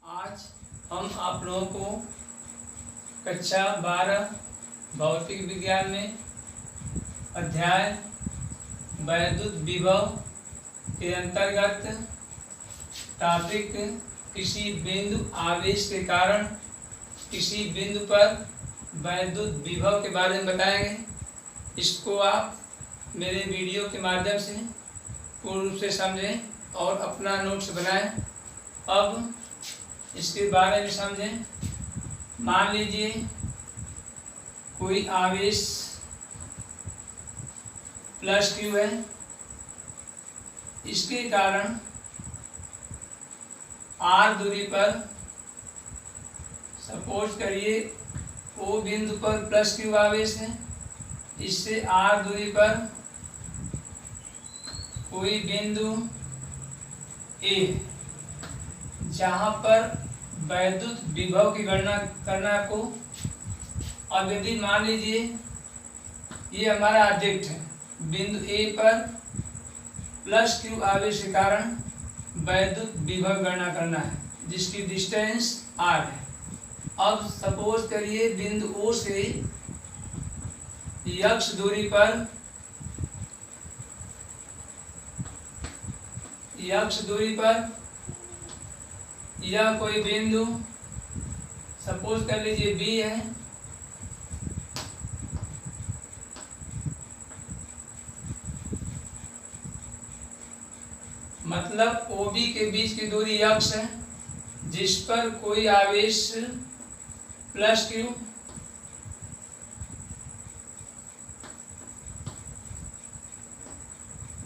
आज हम आप लोगों को कक्षा 12 भौतिक विज्ञान में अध्याय वैद्युत विभव के अंतर्गत टॉपिक किसी बिंदु आवेश के कारण किसी बिंदु पर वैद्युत विभव के बारे में बताएंगे। इसको आप मेरे वीडियो के माध्यम से पूर्ण रूप से समझें और अपना नोट्स बनाएं। अब इसके बारे में समझें। मान लीजिए कोई आवेश प्लस क्यू है, इसके कारण आर दूरी पर सपोज करिए ओ बिंदु पर प्लस क्यू आवेश है, इससे आर दूरी पर कोई बिंदु ए जहाँ पर वैद्युत विभव की गणना करना आपको। अब यदि मान लीजिए ये हमारा ऑब्जेक्ट है, बिंदु ए पर प्लस क्यू आवेश के कारण वैद्युत विभव गणना करना है जिसकी डिस्टेंस आर है। अब सपोज करिए बिंदु ओ से यक्ष दूरी पर यह कोई बिंदु सपोज कर लीजिए बी है, मतलब ओ बी के बीच की दूरी यक्ष है जिस पर कोई आवेश प्लस क्यू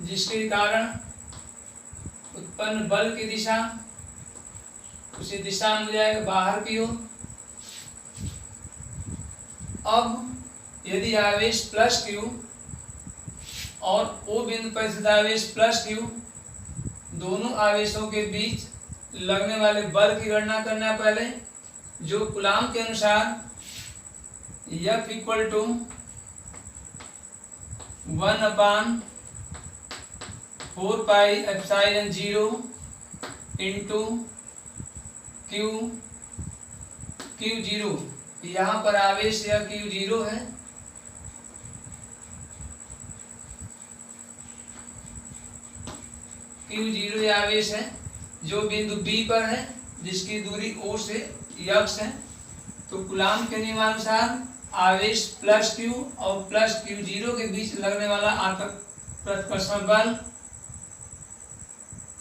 जिसके कारण उत्पन्न बल की दिशा उसी दिशा में हो जाएगा बाहर की ओर। अब यदि आवेश प्लस क्यू और ओ बिंदु पर स्थित आवेश प्लस क्यू, दोनों आवेशों के बीच लगने वाले बल की गणना करना है पहले, जो कूलाम के अनुसार F equal to 1/4πε0 into Q0। यहाँ पर आवेश यह Q0 है, Q0 यह आवेश है जो बिंदु B पर है जिसकी दूरी O से यक्ष है। तो कूलाम के नियमानुसार आवेश प्लस Q और प्लस Q0 के बीच लगने वाला प्रतिकर्षण बल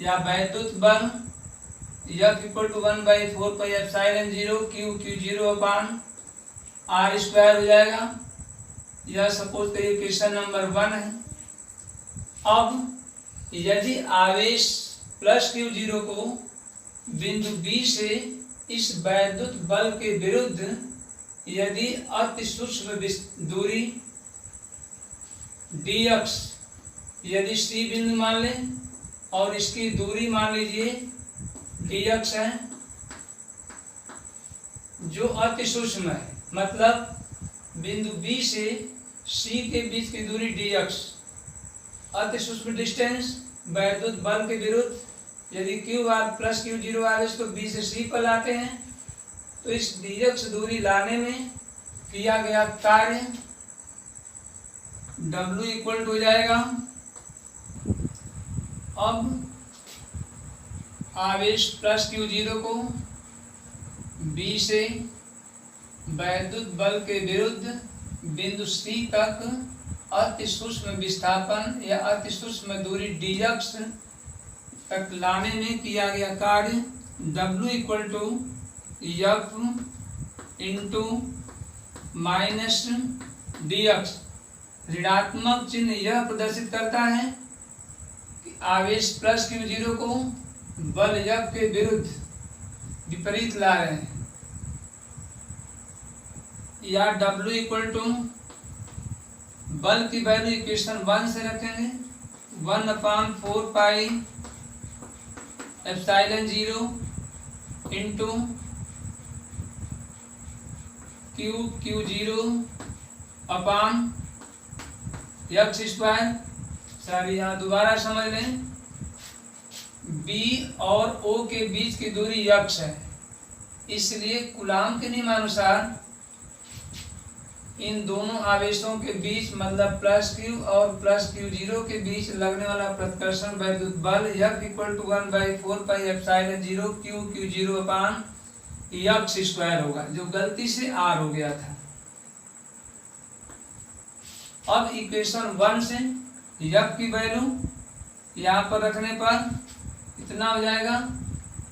या वैद्युत बल F इक्वल टू 1/4πε0 Q0/r² हो जाएगा। यह सपोज करिए क्वेश्चन नंबर 1 है। अब यदि आवेश प्लस Q0 को बिंदु B से इस वैद्युत बल के विरुद्ध यदि अति सूक्ष्म दूरी dx यदि C बिंदु मान लें और इसकी दूरी मान लीजिए dx है जो अति सूक्ष्म है, मतलब बिंदु B से C के बीच की दूरी dx अति सूक्ष्म डिस्टेंस वैद्युत बल के विरुद्ध यदि Q प्लस Q0 आवेश तो B से C पर लाते हैं तो इस dx दूरी लाने में किया गया कार्य W इक्वल टू हो जाएगा। अब आवेश प्लस Q0 को B से वैद्युत बल के विरुद्ध बिंदु C तक अति सूक्ष्म विस्थापन या अति सूक्ष्म दूरी dx तक लाने में किया गया कार्य W equal to F into minus dx। ऋणात्मक चिन्ह यह प्रदर्शित करता है कि आवेश प्लस Q0 को बल F के विरुद्ध विपरीत ला रहे हैं, या W इक्वल टू बल की वैल्यू इक्वेशन 1 से रखेंगे 1/4πε0 इंटू Q0/x²। सर यहाँ दोबारा समझ लें, B और O के बीच की दूरी यक्ष है इसलिए कूलाम के नियमानुसार इन दोनों आवेशों के बीच मतलब प्लस क्यू और प्लस क्यू जीरो के बीच लगने वाला प्रतिकर्षण वैद्युत बल F equal to 1/4πε0 q q zero upon x square होगा, जो गलती से आर हो गया था। अब इक्वेशन 1 से यफ की वैल्यू यहाँ पर रखने पर कितना हो जाएगा,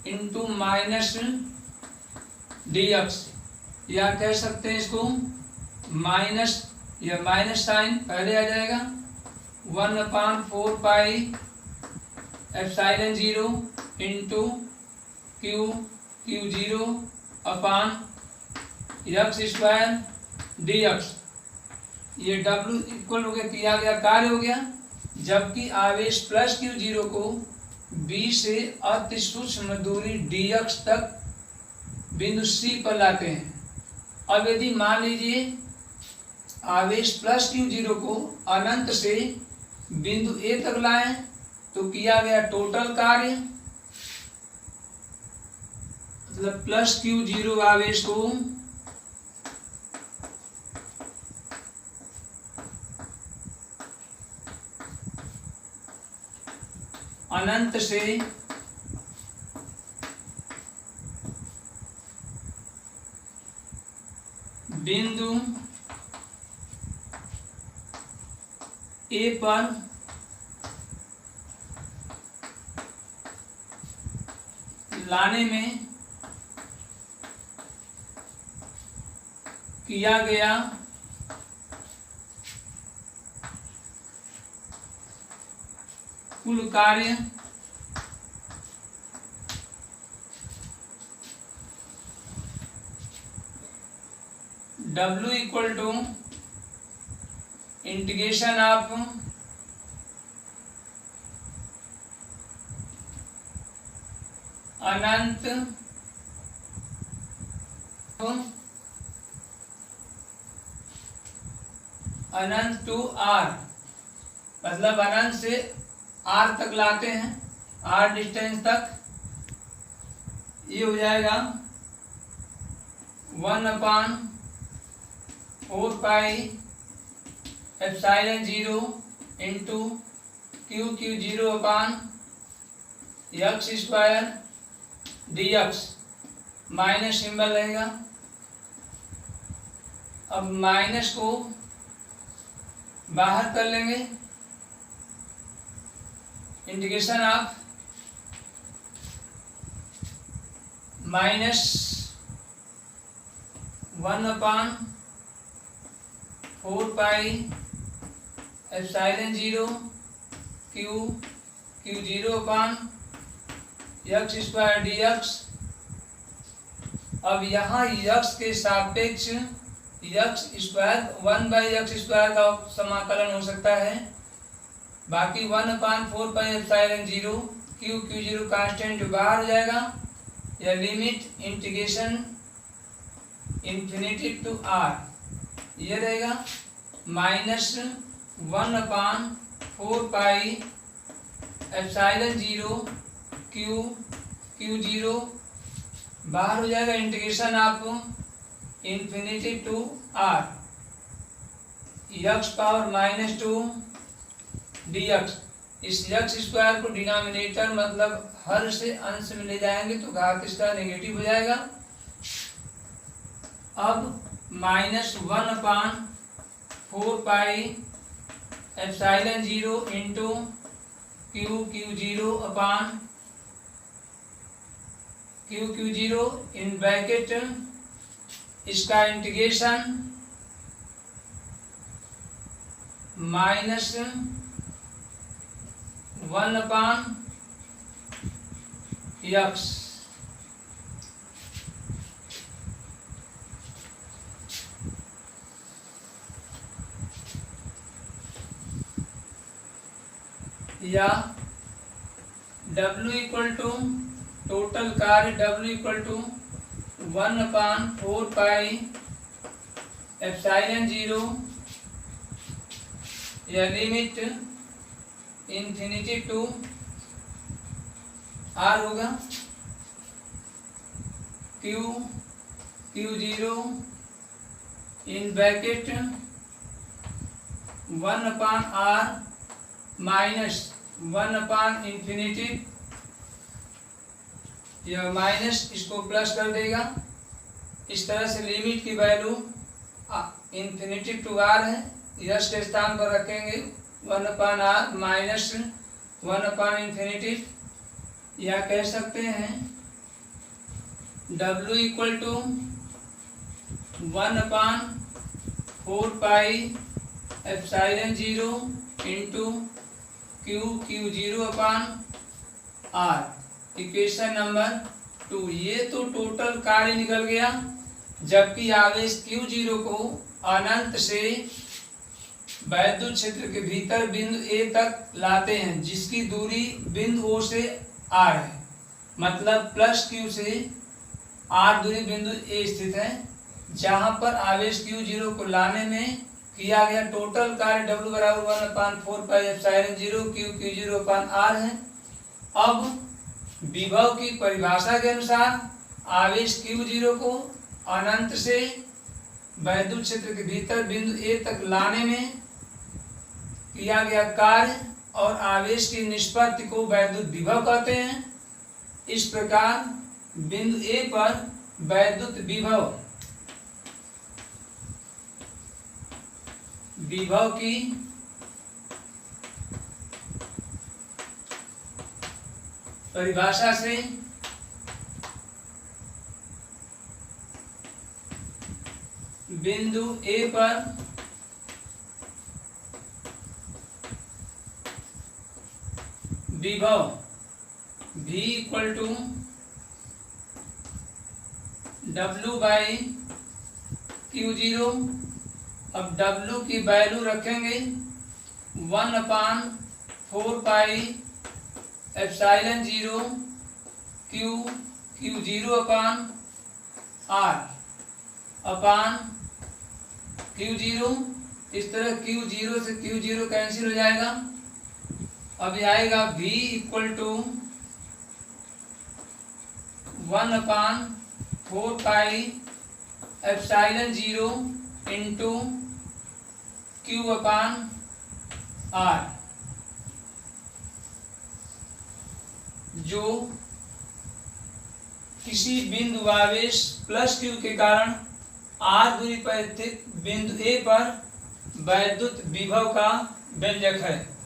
इंटू माइनस डी एक्स, या कह सकते हैं इसको माइनस, या माइनस साइन पहले आ जाएगा 1/4πε0 into q q zero upon x square d x. ये W इक्वल हो गया, किया गया कार्य हो गया, जबकि आवेश प्लस क्यू जीरो को B से अति सूक्ष्म दूरी dx तक बिंदु C पर लाते हैं। अब यदि मान लीजिए आवेश प्लस क्यू जीरो को अनंत से बिंदु A तक लाएं, तो किया गया टोटल कार्य मतलब प्लस क्यू जीरो आवेश को अनंत से बिंदु A पर लाने में किया गया कुल कार्य W equal to integration of अनंत अनंत टू R, मतलब अनंत से R तक लाते हैं, R डिस्टेंस तक, ये हो जाएगा 1/4πε0 into q q zero upon x square d x, minus symbol रहेगा। अब माइनस को बाहर कर लेंगे, integration of minus 1/4πε0 q q zero upon x square d x. अब यहाँ यक्स के सापेक्ष यक्स स्क्वायर 1/x² का समाकलन हो सकता है, बाकी 1/4πε0 क्यू क्यू जीरो कांस्टेंट बाहर हो जाएगा, या limit integration infinity to R, ये रहेगा माइनस 1/4πε0 क्यू क्यू जीरो बाहर हो जाएगा, integration of infinity to R x power -2 dx। इस यक्स स्क्वायर को डिनोमिनेटर मतलब हर से अंश में ले जाएंगे तो घात इसका नेगेटिव हो जाएगा। अब -1/4πε0 into q q zero upon q q zero in bracket, इसका इंटीग्रेशन -1/x। या W इक्वल टू टोटल कार्य W इक्वल टू 1/4πε0 या लिमिट इन्फिनिटी टू R होगा, Q0 in bracket 1/r minus 1/इंफिनिटी, यह माइनस इसको प्लस कर देगा। इस तरह से लिमिट की वैल्यू इंफिनिटी टू r है, यश के स्थान पर रखेंगे 1/r माइनस 1/इंफिनिटी, या कह सकते हैं W equal to 1/4πε0 into Q0/r। Equation number 2। ये तो टोटल कार्य निकल गया, जबकि आवेश Q0 को अनंत से वैद्युत क्षेत्र के भीतर बिंदु A तक लाते हैं, जिसकी दूरी बिंदु O से R है। मतलब प्लस Q से R दूरी बिंदु A स्थित है, जहां पर आवेश Q0 को लाने में किया गया टोटल कार्य W बराबर 1/4πε0 Q0/r है। अब विभव की परिभाषा के अनुसार आवेश Q0 को अनंत से वैद्युत क्षेत्र के भीतर बिंदु A तक लाने में किया गया कार्य और आवेश की निष्पत्ति को वैद्युत विभव कहते हैं। इस प्रकार बिंदु A पर वैद्युत विभव की परिभाषा से बिंदु A पर विभव V इक्वल टू W/Q0। अब W की वैल्यू रखेंगे 1/4πε0 Q0/r अपान Q0। इस तरह Q0 से Q0 कैंसिल हो जाएगा। अब आएगा V equal to 1/4πε0 into Q/r। जो किसी बिंदु आवेश प्लस Q के कारण R दूरी पर स्थित बिंदु A पर वैद्युत विभव का व्यंजक है।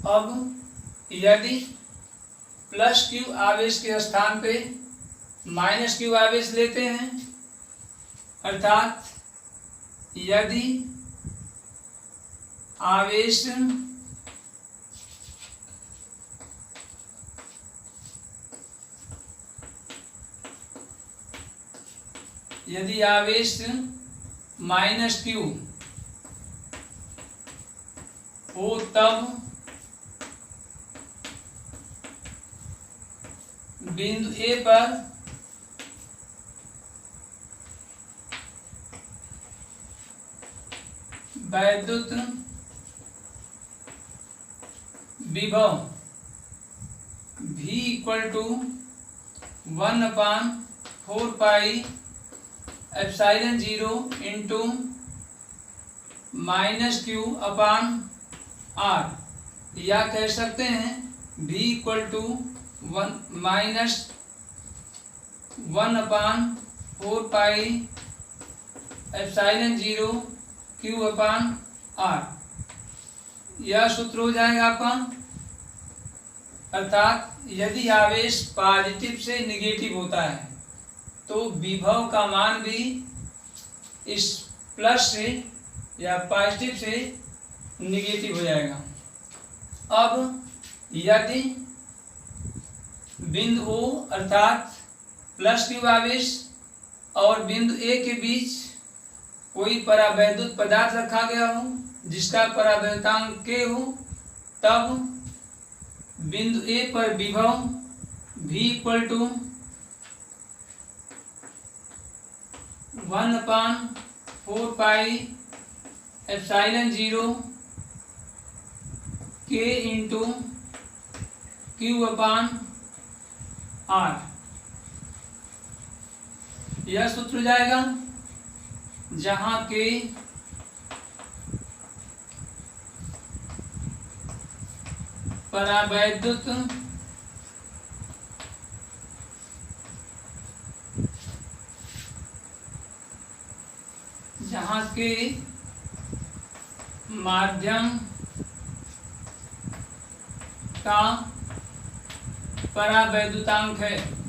अब यदि प्लस Q आवेश के स्थान पे माइनस Q आवेश लेते हैं, अर्थात यदि आवेश माइनस Q हो तब बिंदु A पर वैद्युत विभव V equal to 1/4πε0 into -Q/r, या कह सकते हैं V इक्वल टू 1/4πε0 Q/r। यह सूत्र हो जाएगा आपका। अर्थात यदि आवेश पॉजिटिव से निगेटिव होता है तो विभव का मान भी इस प्लस से या पॉजिटिव से निगेटिव हो जाएगा। अब यदि बिंदु O अर्थात प्लस Q आवेश और बिंदु A के बीच कोई परावैद्युत पदार्थ रखा गया हो जिसका परावैद्युतांक K हो, तब बिंदु A पर विभव V equal to 1/4πε0 epsilon 0 K into Q upon R, यह सूत्र हो जाएगा, जहां के परावैद्युत माध्यम का परावैद्युतांक है।